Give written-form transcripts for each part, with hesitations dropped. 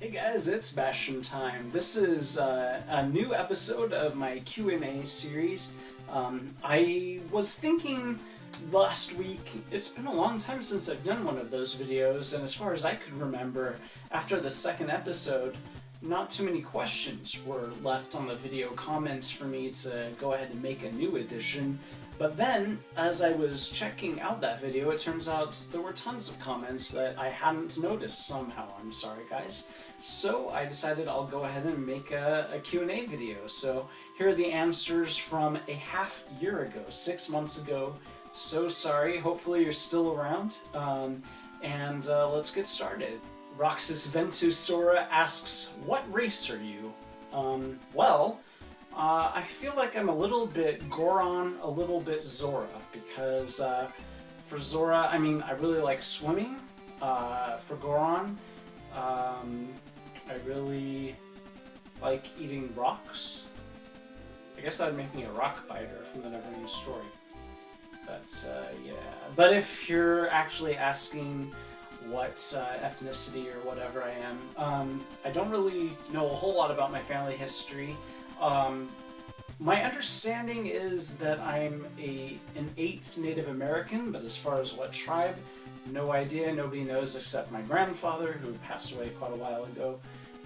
Hey guys, it's BastianTime. This is a new episode of my Q&A series. I was thinking last week, it's been a long time since I've done one of those videos, and as far as I could remember, after the second episode, not too many questions were left on the video comments for me to go ahead and make a new edition. But then, as I was checking out that video, it turns out there were tons of comments that I hadn't noticed somehow. I'm sorry, guys. So I decided I'll go ahead and make a Q&A video. So here are the answers from a half year ago, 6 months ago. So sorry. Hopefully you're still around. Let's get started. RoxasVentus Sora asks, what race are you? I feel like I'm a little bit Goron, a little bit Zora, because for Zora, I mean, I really like swimming. For Goron, I really like eating rocks. I guess that would make me a rock biter from the Neverending Story. But, yeah. But if you're actually asking what ethnicity or whatever I am, I don't really know a whole lot about my family history. My understanding is that I'm an 8th Native American, but as far as what tribe, no idea. Nobody knows except my grandfather, who passed away quite a while ago.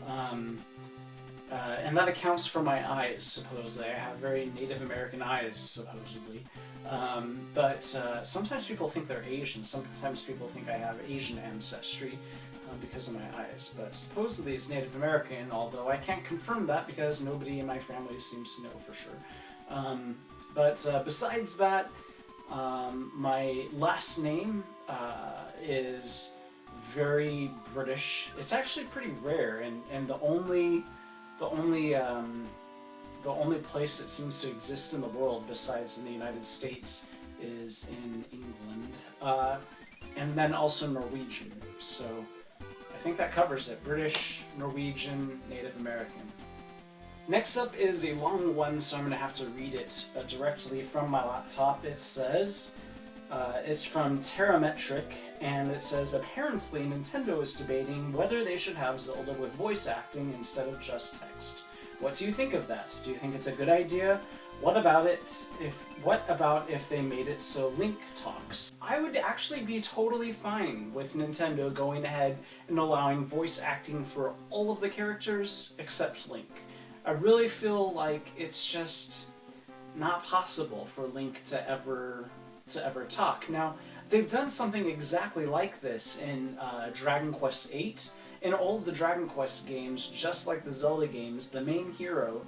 And that accounts for my eyes, supposedly. I have very Native American eyes, supposedly. Sometimes people think they're Asian. Sometimes people think I have Asian ancestry because of my eyes. But supposedly it's Native American, although I can't confirm that because nobody in my family seems to know for sure. Besides that, my last name is very British. It's actually pretty rare, and the only place it seems to exist in the world besides in the United States is in England, and then also Norwegian. So I think that covers it. British, Norwegian, Native American. Next up is a long one, so I'm going to have to read it directly from my laptop. It says, it's from Terametric, and it says, apparently Nintendo is debating whether they should have Zelda with voice acting instead of just text. What do you think of that? Do you think it's a good idea? What about if they made it so Link talks? I would actually be totally fine with Nintendo going ahead and allowing voice acting for all of the characters except Link. I really feel like it's just not possible for Link to ever talk. Now, they've done something exactly like this in Dragon Quest VIII. In all of the Dragon Quest games, just like the Zelda games, the main hero,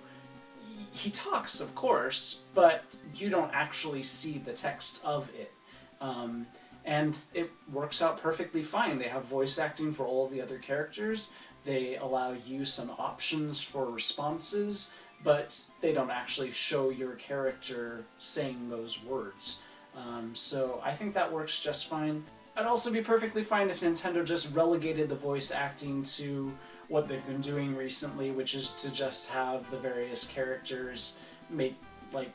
he talks, of course, but you don't actually see the text of it. And it works out perfectly fine. They have voice acting for all of the other characters. They allow you some options for responses, but they don't actually show your character saying those words. So I think that works just fine. I'd also be perfectly fine if Nintendo just relegated the voice acting to what they've been doing recently, which is to just have the various characters make, like,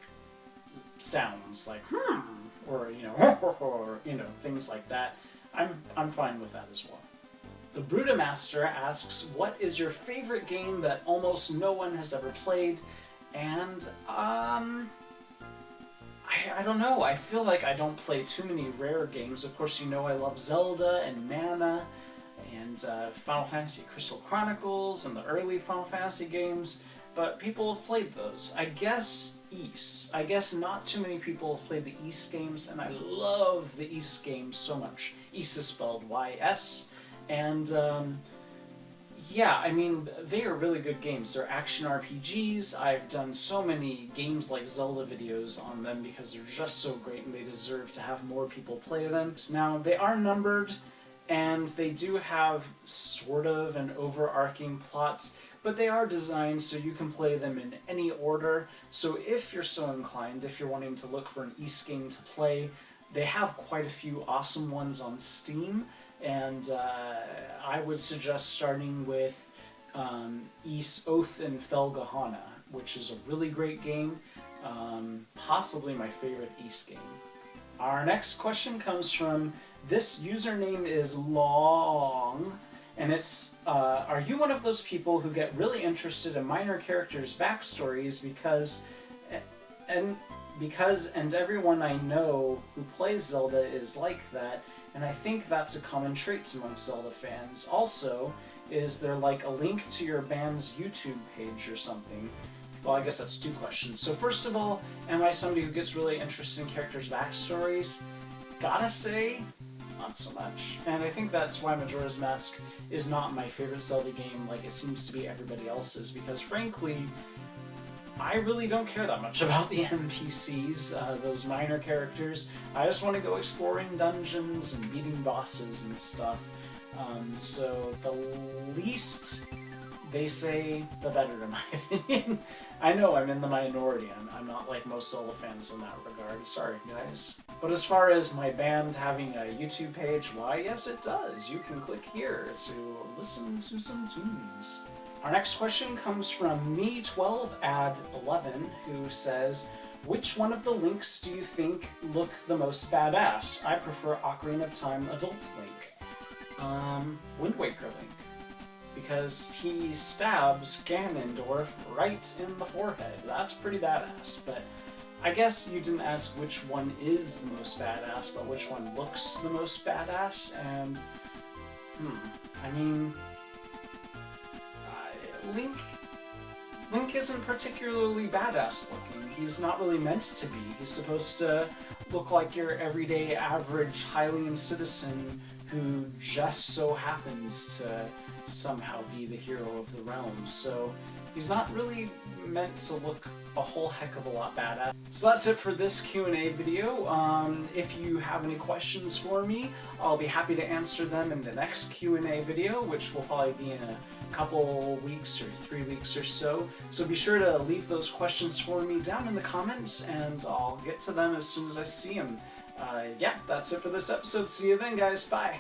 sounds, like, or, or, things like that. I'm fine with that as well. TheBruddamaster asks, what is your favorite game that almost no one has ever played? And, I don't know, I feel like I don't play too many rare games. Of course, I love Zelda and Mana and Final Fantasy Crystal Chronicles and the early Final Fantasy games, but people have played those. I guess Ys. I guess not too many people have played the Ys games, and I love the Ys games so much. Ys is spelled Y-S, and yeah, I mean, they are really good games. They're action RPGs. I've done so many games like Zelda videos on them because they're just so great and they deserve to have more people play them. Now, they are numbered and they do have sort of an overarching plot, but they are designed so you can play them in any order. So if you're so inclined, if you're wanting to look for an Ys game to play, they have quite a few awesome ones on Steam. And I would suggest starting with Ys Oath and Felgahana, which is a really great game, possibly my favorite Ys game. Our next question comes from This Username Is Long, And it's, are you one of those people who get really interested in minor characters' backstories because everyone I know who plays Zelda is like that, and I think that's a common trait amongst Zelda fans. Also, is there like a link to your band's YouTube page or something? Well, I guess that's two questions. So first of all, am I somebody who gets really interested in characters' backstories? Gotta say, not so much. And I think that's why Majora's Mask is not my favorite Zelda game like it seems to be everybody else's, because frankly, I really don't care that much about the NPCs, those minor characters. I just want to go exploring dungeons and beating bosses and stuff. So the least they say, the better, in my opinion. I know I'm in the minority. I'm not like most Zelda fans in that regard. Sorry, guys. But as far as my band having a YouTube page, why, yes, it does. You can click here to listen to some tunes. Our next question comes from me12ad11, who says, which one of the Links do you think look the most badass? I prefer Ocarina of Time Adult Link. Wind Waker Link. Because he stabs Ganondorf right in the forehead. That's pretty badass, but I guess you didn't ask which one is the most badass, but which one looks the most badass, and I mean, Link isn't particularly badass looking. He's not really meant to be. He's supposed to look like your everyday average Hylian citizen who just so happens to somehow be the hero of the realm. So he's not really meant to look a whole heck of a lot badass. So that's it for this Q&A video. If you have any questions for me, I'll be happy to answer them in the next Q&A video, which will probably be in a couple weeks or 3 weeks or so. So be sure to leave those questions for me down in the comments, and I'll get to them as soon as I see them. Yeah, that's it for this episode. See you then, guys. Bye.